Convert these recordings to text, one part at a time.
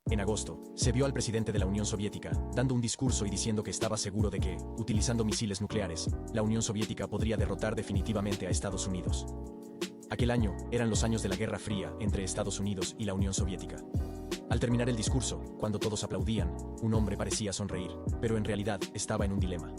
En agosto, se vio al presidente de la Unión Soviética, dando un discurso y diciendo que estaba seguro de que, utilizando misiles nucleares, la Unión Soviética podría derrotar definitivamente a Estados Unidos. Aquel año, eran los años de la Guerra Fría entre Estados Unidos y la Unión Soviética. Al terminar el discurso, cuando todos aplaudían, un hombre parecía sonreír, pero en realidad estaba en un dilema.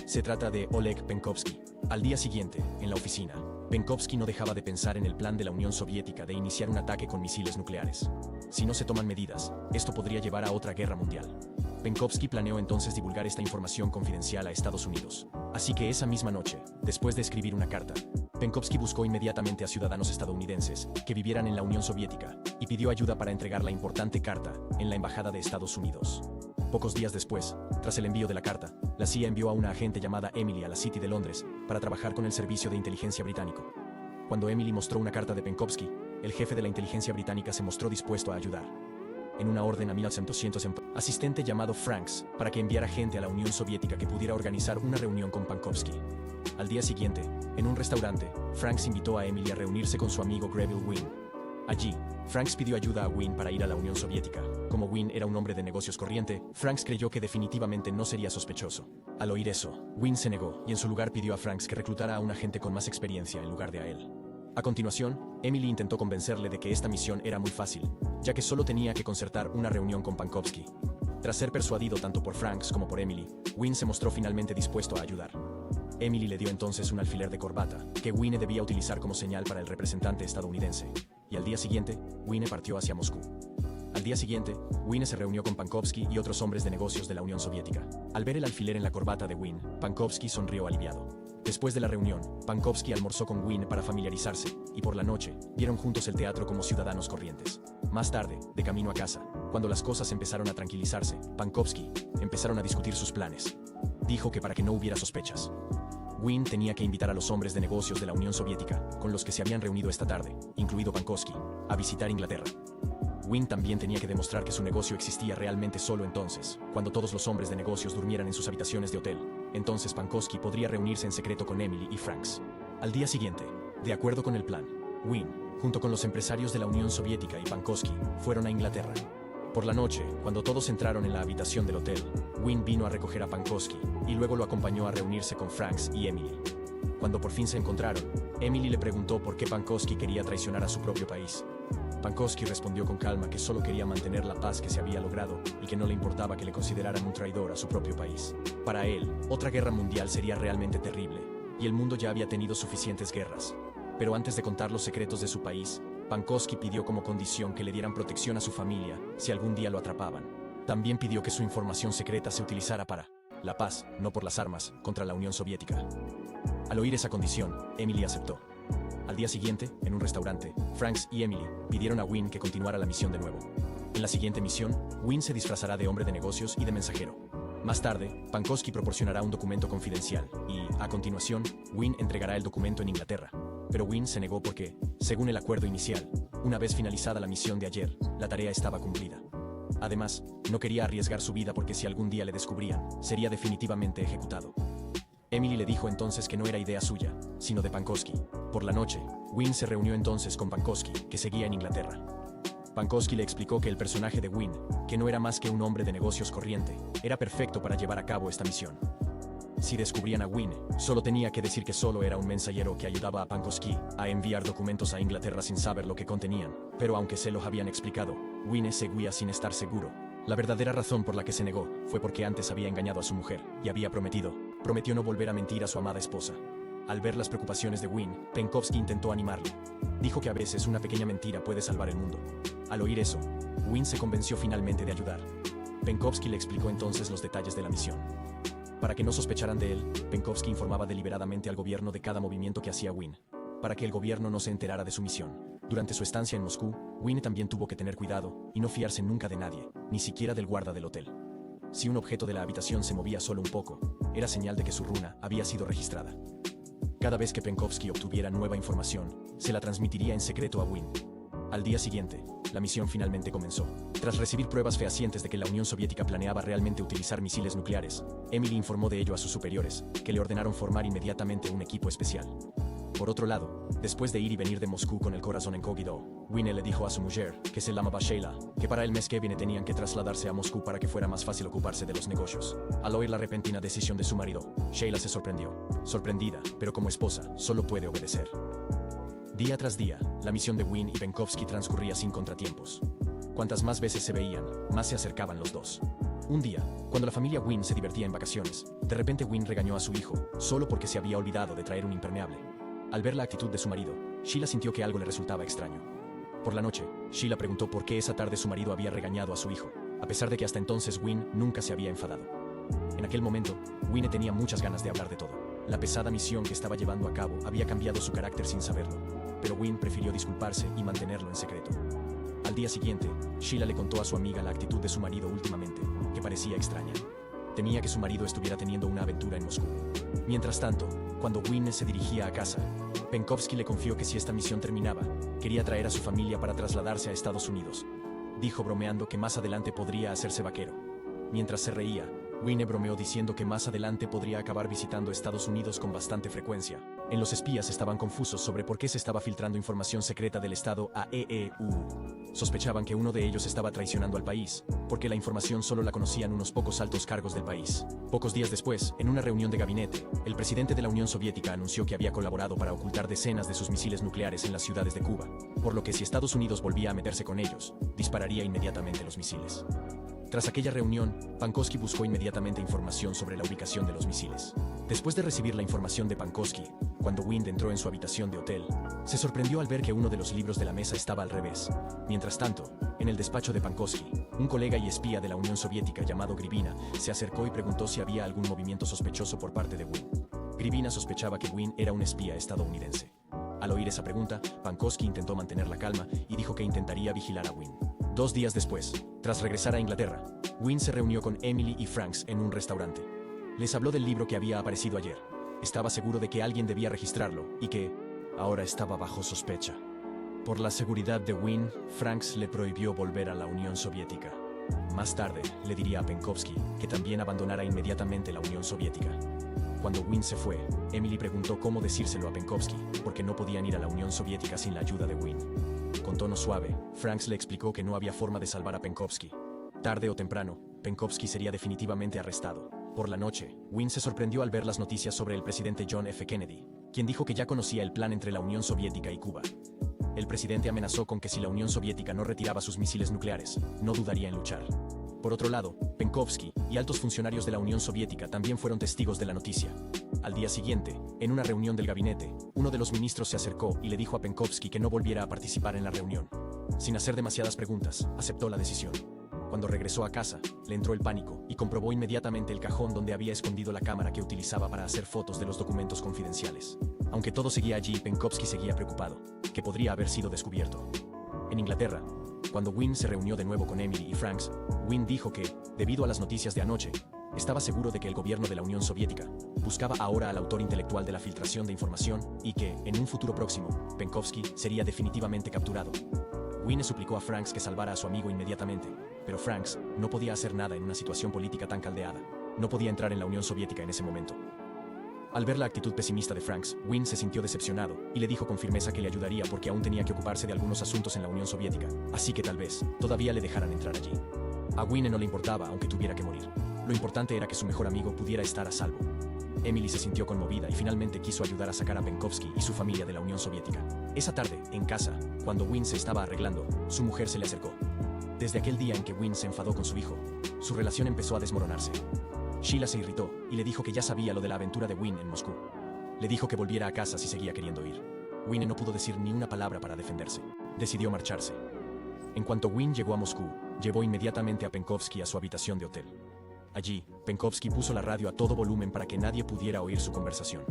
Se trata de Oleg Penkovsky. Al día siguiente, en la oficina, Penkovsky no dejaba de pensar en el plan de la Unión Soviética de iniciar un ataque con misiles nucleares. Si no se toman medidas, esto podría llevar a otra guerra mundial. Penkovsky planeó entonces divulgar esta información confidencial a Estados Unidos. Así que esa misma noche, después de escribir una carta, Penkovsky buscó inmediatamente a ciudadanos estadounidenses que vivieran en la Unión Soviética y pidió ayuda para entregar la importante carta en la Embajada de Estados Unidos. Pocos días después, tras el envío de la carta, la CIA envió a una agente llamada Emily a la City de Londres para trabajar con el servicio de inteligencia británico. Cuando Emily mostró una carta de Penkovsky, el jefe de la inteligencia británica se mostró dispuesto a ayudar. En una orden a 1200 asistente llamado Franks para que enviara gente a la Unión Soviética que pudiera organizar una reunión con Penkovsky. Al día siguiente, en un restaurante, Franks invitó a Emily a reunirse con su amigo Greville Wynne. Allí, Franks pidió ayuda a Wynne para ir a la Unión Soviética. Como Wynne era un hombre de negocios corriente, Franks creyó que definitivamente no sería sospechoso. Al oír eso, Wynne se negó y en su lugar pidió a Franks que reclutara a un agente con más experiencia en lugar de a él. A continuación, Emily intentó convencerle de que esta misión era muy fácil, ya que solo tenía que concertar una reunión con Penkovsky. Tras ser persuadido tanto por Franks como por Emily, Wynne se mostró finalmente dispuesto a ayudar. Emily le dio entonces un alfiler de corbata, que Wynne debía utilizar como señal para el representante estadounidense, y al día siguiente, Wynne partió hacia Moscú. Al día siguiente, Wynne se reunió con Penkovsky y otros hombres de negocios de la Unión Soviética. Al ver el alfiler en la corbata de Wynne, Penkovsky sonrió aliviado. Después de la reunión, Penkovsky almorzó con Wynne para familiarizarse, y por la noche, vieron juntos el teatro como ciudadanos corrientes. Más tarde, de camino a casa, cuando las cosas empezaron a tranquilizarse, Penkovsky empezaron a discutir sus planes. Dijo que para que no hubiera sospechas, Wynne tenía que invitar a los hombres de negocios de la Unión Soviética, con los que se habían reunido esta tarde, incluido Penkovsky, a visitar Inglaterra. Wynne también tenía que demostrar que su negocio existía realmente solo entonces, cuando todos los hombres de negocios durmieran en sus habitaciones de hotel. Entonces Penkovsky podría reunirse en secreto con Emily y Franks. Al día siguiente, de acuerdo con el plan, Wynne, junto con los empresarios de la Unión Soviética y Penkovsky, fueron a Inglaterra. Por la noche, cuando todos entraron en la habitación del hotel, Wynne vino a recoger a Penkovsky y luego lo acompañó a reunirse con Franks y Emily. Cuando por fin se encontraron, Emily le preguntó por qué Penkovsky quería traicionar a su propio país. Penkovsky respondió con calma que solo quería mantener la paz que se había logrado y que no le importaba que le consideraran un traidor a su propio país. Para él, otra guerra mundial sería realmente terrible, y el mundo ya había tenido suficientes guerras. Pero antes de contar los secretos de su país, Penkovsky pidió como condición que le dieran protección a su familia si algún día lo atrapaban. También pidió que su información secreta se utilizara para la paz, no por las armas, contra la Unión Soviética. Al oír esa condición, Emily aceptó. Al día siguiente, en un restaurante, Franks y Emily pidieron a Wynne que continuara la misión de nuevo. En la siguiente misión, Wynne se disfrazará de hombre de negocios y de mensajero. Más tarde, Penkovsky proporcionará un documento confidencial y, a continuación, Wynne entregará el documento en Inglaterra. Pero Wynne se negó porque, según el acuerdo inicial, una vez finalizada la misión de ayer, la tarea estaba cumplida. Además, no quería arriesgar su vida porque si algún día le descubrían, sería definitivamente ejecutado. Emily le dijo entonces que no era idea suya, sino de Penkovsky. Por la noche, Wynne se reunió entonces con Penkovsky, que seguía en Inglaterra. Penkovsky le explicó que el personaje de Wynne, que no era más que un hombre de negocios corriente, era perfecto para llevar a cabo esta misión. Si descubrían a Wynne, solo tenía que decir que solo era un mensajero que ayudaba a Penkovsky a enviar documentos a Inglaterra sin saber lo que contenían, pero aunque se los habían explicado, Wynne seguía sin estar seguro. La verdadera razón por la que se negó fue porque antes había engañado a su mujer y había prometió no volver a mentir a su amada esposa. Al ver las preocupaciones de Wynne, Penkovsky intentó animarle. Dijo que a veces una pequeña mentira puede salvar el mundo. Al oír eso, Wynne se convenció finalmente de ayudar. Penkovsky le explicó entonces los detalles de la misión. Para que no sospecharan de él, Penkovsky informaba deliberadamente al gobierno de cada movimiento que hacía Wynne, para que el gobierno no se enterara de su misión. Durante su estancia en Moscú, Wynne también tuvo que tener cuidado y no fiarse nunca de nadie, ni siquiera del guarda del hotel. Si un objeto de la habitación se movía solo un poco, era señal de que su runa había sido registrada. Cada vez que Penkovsky obtuviera nueva información, se la transmitiría en secreto a Wynne. Al día siguiente, la misión finalmente comenzó. Tras recibir pruebas fehacientes de que la Unión Soviética planeaba realmente utilizar misiles nucleares, Emily informó de ello a sus superiores, que le ordenaron formar inmediatamente un equipo especial. Por otro lado, después de ir y venir de Moscú con el corazón encogido, Wynne le dijo a su mujer, que se llamaba Sheila, que para el mes que viene tenían que trasladarse a Moscú para que fuera más fácil ocuparse de los negocios. Al oír la repentina decisión de su marido, Sheila se sorprendió. Sorprendida, pero como esposa, solo puede obedecer. Día tras día, la misión de Wynne y Penkovsky transcurría sin contratiempos. Cuantas más veces se veían, más se acercaban los dos. Un día, cuando la familia Wynne se divertía en vacaciones, de repente Wynne regañó a su hijo, solo porque se había olvidado de traer un impermeable. Al ver la actitud de su marido, Sheila sintió que algo le resultaba extraño. Por la noche, Sheila preguntó por qué esa tarde su marido había regañado a su hijo, a pesar de que hasta entonces Wynne nunca se había enfadado. En aquel momento, Wynne tenía muchas ganas de hablar de todo. La pesada misión que estaba llevando a cabo había cambiado su carácter sin saberlo, pero Wynne prefirió disculparse y mantenerlo en secreto. Al día siguiente, Sheila le contó a su amiga la actitud de su marido últimamente, que parecía extraña. Temía que su marido estuviera teniendo una aventura en Moscú. Mientras tanto, cuando Wynne se dirigía a casa, Penkovsky le confió que si esta misión terminaba, quería traer a su familia para trasladarse a Estados Unidos. Dijo bromeando que más adelante podría hacerse vaquero. Mientras se reía, Wynne bromeó diciendo que más adelante podría acabar visitando Estados Unidos con bastante frecuencia. Los espías estaban confusos sobre por qué se estaba filtrando información secreta del Estado a EEU. Sospechaban que uno de ellos estaba traicionando al país, porque la información solo la conocían unos pocos altos cargos del país. Pocos días después, en una reunión de gabinete, el presidente de la Unión Soviética anunció que había colaborado para ocultar decenas de sus misiles nucleares en las ciudades de Cuba, por lo que si Estados Unidos volvía a meterse con ellos, dispararía inmediatamente los misiles. Tras aquella reunión, Penkovsky buscó inmediatamente información sobre la ubicación de los misiles. Después de recibir la información de Penkovsky, cuando Wynne entró en su habitación de hotel, se sorprendió al ver que uno de los libros de la mesa estaba al revés. Mientras tanto, en el despacho de Penkovsky, un colega y espía de la Unión Soviética llamado Grivina se acercó y preguntó si había algún movimiento sospechoso por parte de Wynne. Grivina sospechaba que Wynne era un espía estadounidense. Al oír esa pregunta, Penkovsky intentó mantener la calma y dijo que intentaría vigilar a Wynne. 2 días después, tras regresar a Inglaterra, Wynne se reunió con Emily y Franks en un restaurante. Les habló del libro que había aparecido ayer. Estaba seguro de que alguien debía registrarlo y que ahora estaba bajo sospecha. Por la seguridad de Wynne, Franks le prohibió volver a la Unión Soviética. Más tarde, le diría a Penkovsky que también abandonara inmediatamente la Unión Soviética. Cuando Wynne se fue, Emily preguntó cómo decírselo a Penkovsky, porque no podían ir a la Unión Soviética sin la ayuda de Wynne. Con tono suave, Franks le explicó que no había forma de salvar a Penkovsky. Tarde o temprano, Penkovsky sería definitivamente arrestado. Por la noche, Wynne se sorprendió al ver las noticias sobre el presidente John F. Kennedy, quien dijo que ya conocía el plan entre la Unión Soviética y Cuba. El presidente amenazó con que si la Unión Soviética no retiraba sus misiles nucleares, no dudaría en luchar. Por otro lado, Penkovsky y altos funcionarios de la Unión Soviética también fueron testigos de la noticia. Al día siguiente, en una reunión del gabinete, uno de los ministros se acercó y le dijo a Penkovsky que no volviera a participar en la reunión. Sin hacer demasiadas preguntas, aceptó la decisión. Cuando regresó a casa, le entró el pánico y comprobó inmediatamente el cajón donde había escondido la cámara que utilizaba para hacer fotos de los documentos confidenciales. Aunque todo seguía allí, Penkovsky seguía preocupado, que podría haber sido descubierto. En Inglaterra, cuando Wynne se reunió de nuevo con Emily y Franks, Wynne dijo que, debido a las noticias de anoche, estaba seguro de que el gobierno de la Unión Soviética buscaba ahora al autor intelectual de la filtración de información y que, en un futuro próximo, Penkovsky sería definitivamente capturado. Wynne suplicó a Franks que salvara a su amigo inmediatamente, pero Franks no podía hacer nada en una situación política tan caldeada. No podía entrar en la Unión Soviética en ese momento. Al ver la actitud pesimista de Franks, Wynne se sintió decepcionado y le dijo con firmeza que le ayudaría porque aún tenía que ocuparse de algunos asuntos en la Unión Soviética, así que tal vez todavía le dejaran entrar allí. A Wynne no le importaba aunque tuviera que morir. Lo importante era que su mejor amigo pudiera estar a salvo. Emily se sintió conmovida y finalmente quiso ayudar a sacar a Penkovsky y su familia de la Unión Soviética. Esa tarde, en casa, cuando Wynne se estaba arreglando, su mujer se le acercó. Desde aquel día en que Wynne se enfadó con su hijo, su relación empezó a desmoronarse. Sheila se irritó y le dijo que ya sabía lo de la aventura de Wynne en Moscú. Le dijo que volviera a casa si seguía queriendo ir. Wynne no pudo decir ni una palabra para defenderse. Decidió marcharse. En cuanto Wynne llegó a Moscú, llevó inmediatamente a Penkovsky a su habitación de hotel. Allí, Penkovsky puso la radio a todo volumen para que nadie pudiera oír su conversación.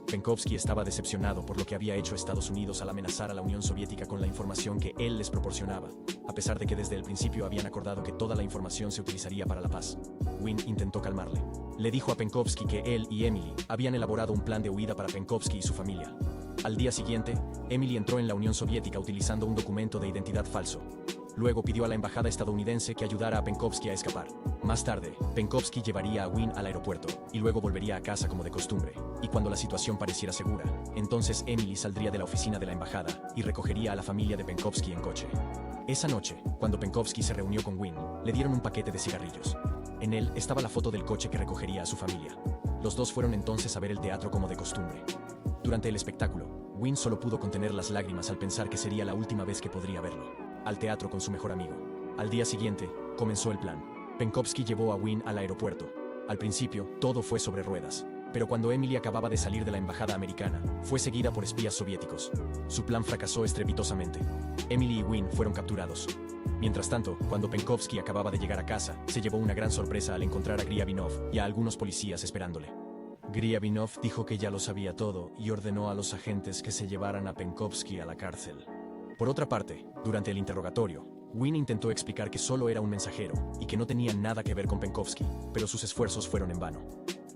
Penkovsky estaba decepcionado por lo que había hecho Estados Unidos al amenazar a la Unión Soviética con la información que él les proporcionaba, a pesar de que desde el principio habían acordado que toda la información se utilizaría para la paz. Wynne intentó calmarle. Le dijo a Penkovsky que él y Emily habían elaborado un plan de huida para Penkovsky y su familia. Al día siguiente, Emily entró en la Unión Soviética utilizando un documento de identidad falso. Luego pidió a la embajada estadounidense que ayudara a Penkovsky a escapar. Más tarde, Penkovsky llevaría a Wynne al aeropuerto y luego volvería a casa como de costumbre. Y cuando la situación pareciera segura, entonces Emily saldría de la oficina de la embajada y recogería a la familia de Penkovsky en coche. Esa noche, cuando Penkovsky se reunió con Wynne, le dieron un paquete de cigarrillos. En él estaba la foto del coche que recogería a su familia. Los dos fueron entonces a ver el teatro como de costumbre. Durante el espectáculo, Wynne solo pudo contener las lágrimas al pensar que sería la última vez que podría verlo. Al teatro con su mejor amigo. Al día siguiente, comenzó el plan. Penkovsky llevó a Wynne al aeropuerto. Al principio, todo fue sobre ruedas. Pero cuando Emily acababa de salir de la embajada americana, fue seguida por espías soviéticos. Su plan fracasó estrepitosamente. Emily y Wynne fueron capturados. Mientras tanto, cuando Penkovsky acababa de llegar a casa, se llevó una gran sorpresa al encontrar a Griavinov y a algunos policías esperándole. Griavinov dijo que ya lo sabía todo y ordenó a los agentes que se llevaran a Penkovsky a la cárcel. Por otra parte, durante el interrogatorio, Wynne intentó explicar que solo era un mensajero y que no tenía nada que ver con Penkovsky, pero sus esfuerzos fueron en vano.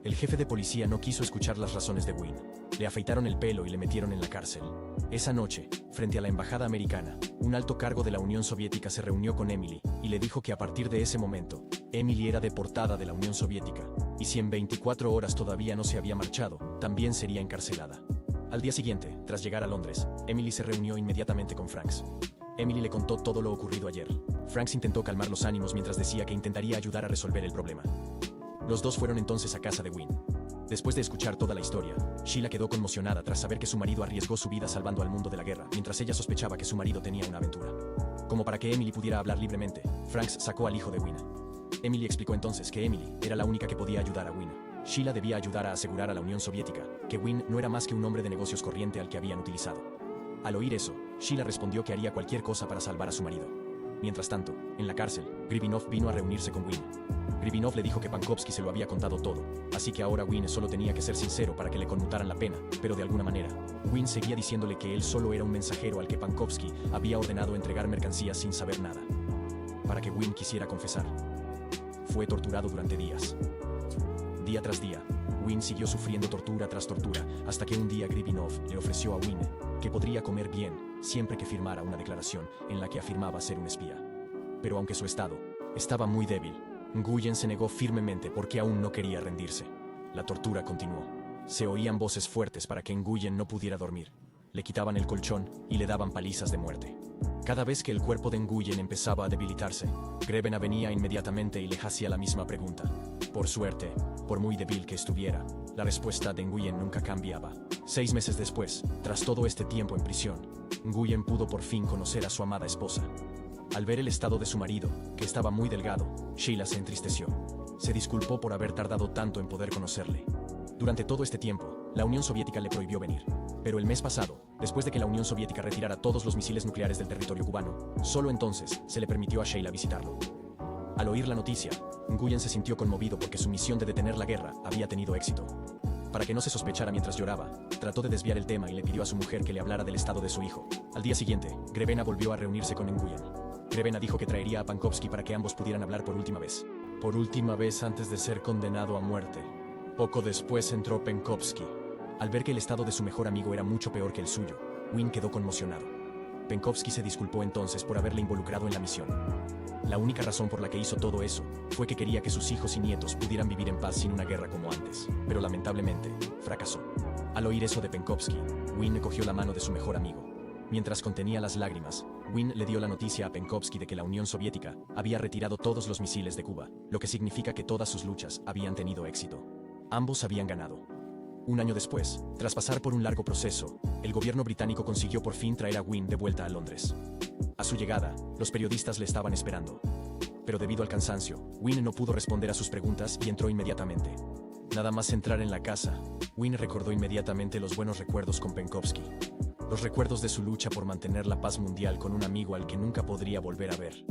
El jefe de policía no quiso escuchar las razones de Wynne. Le afeitaron el pelo y le metieron en la cárcel. Esa noche, frente a la embajada americana, un alto cargo de la Unión Soviética se reunió con Emily y le dijo que a partir de ese momento, Emily era deportada de la Unión Soviética, y si en 24 horas todavía no se había marchado, también sería encarcelada. Al día siguiente, tras llegar a Londres, Emily se reunió inmediatamente con Franks. Emily le contó todo lo ocurrido ayer. Franks intentó calmar los ánimos mientras decía que intentaría ayudar a resolver el problema. Los dos fueron entonces a casa de Wynne. Después de escuchar toda la historia, Sheila quedó conmocionada tras saber que su marido arriesgó su vida salvando al mundo de la guerra, mientras ella sospechaba que su marido tenía una aventura. Como para que Emily pudiera hablar libremente, Franks sacó al hijo de Wynne. Emily explicó entonces que Emily era la única que podía ayudar a Wynne. Sheila debía ayudar a asegurar a la Unión Soviética que Wynne no era más que un hombre de negocios corriente al que habían utilizado. Al oír eso, Sheila respondió que haría cualquier cosa para salvar a su marido. Mientras tanto, en la cárcel, Griavinov vino a reunirse con Wynne. Griavinov le dijo que Penkovsky se lo había contado todo, así que ahora Wynne solo tenía que ser sincero para que le conmutaran la pena, pero de alguna manera, Wynne seguía diciéndole que él solo era un mensajero al que Penkovsky había ordenado entregar mercancías sin saber nada. Para que Wynne quisiera confesar. Fue torturado durante días. Día tras día, Wynne siguió sufriendo tortura tras tortura, hasta que un día Griavinov le ofreció a Wynne que podría comer bien siempre que firmara una declaración en la que afirmaba ser un espía. Pero aunque su estado estaba muy débil, Nguyen se negó firmemente porque aún no quería rendirse. La tortura continuó. Se oían voces fuertes para que Nguyen no pudiera dormir. Le quitaban el colchón y le daban palizas de muerte. Cada vez que el cuerpo de Nguyen empezaba a debilitarse, Grevena venía inmediatamente y le hacía la misma pregunta. Por suerte, por muy débil que estuviera, la respuesta de Nguyen nunca cambiaba. 6 meses después, tras todo este tiempo en prisión, Nguyen pudo por fin conocer a su amada esposa. Al ver el estado de su marido, que estaba muy delgado, Sheila se entristeció. Se disculpó por haber tardado tanto en poder conocerle. Durante todo este tiempo, la Unión Soviética le prohibió venir. Pero el mes pasado, después de que la Unión Soviética retirara todos los misiles nucleares del territorio cubano, solo entonces se le permitió a Sheila visitarlo. Al oír la noticia, Nguyen se sintió conmovido porque su misión de detener la guerra había tenido éxito. Para que no se sospechara mientras lloraba, trató de desviar el tema y le pidió a su mujer que le hablara del estado de su hijo. Al día siguiente, Grevena volvió a reunirse con Nguyen. Grevena dijo que traería a Penkovsky para que ambos pudieran hablar por última vez. Por última vez antes de ser condenado a muerte. Poco después entró Penkovsky. Al ver que el estado de su mejor amigo era mucho peor que el suyo, Wynne quedó conmocionado. Penkovsky se disculpó entonces por haberle involucrado en la misión. La única razón por la que hizo todo eso fue que quería que sus hijos y nietos pudieran vivir en paz sin una guerra como antes, pero lamentablemente, fracasó. Al oír eso de Penkovsky, Wynne cogió la mano de su mejor amigo. Mientras contenía las lágrimas, Wynne le dio la noticia a Penkovsky de que la Unión Soviética había retirado todos los misiles de Cuba, lo que significa que todas sus luchas habían tenido éxito. Ambos habían ganado. Un año después, tras pasar por un largo proceso, el gobierno británico consiguió por fin traer a Wynne de vuelta a Londres. A su llegada, los periodistas le estaban esperando. Pero debido al cansancio, Wynne no pudo responder a sus preguntas y entró inmediatamente. Nada más entrar en la casa, Wynne recordó inmediatamente los buenos recuerdos con Penkovsky. Los recuerdos de su lucha por mantener la paz mundial con un amigo al que nunca podría volver a ver.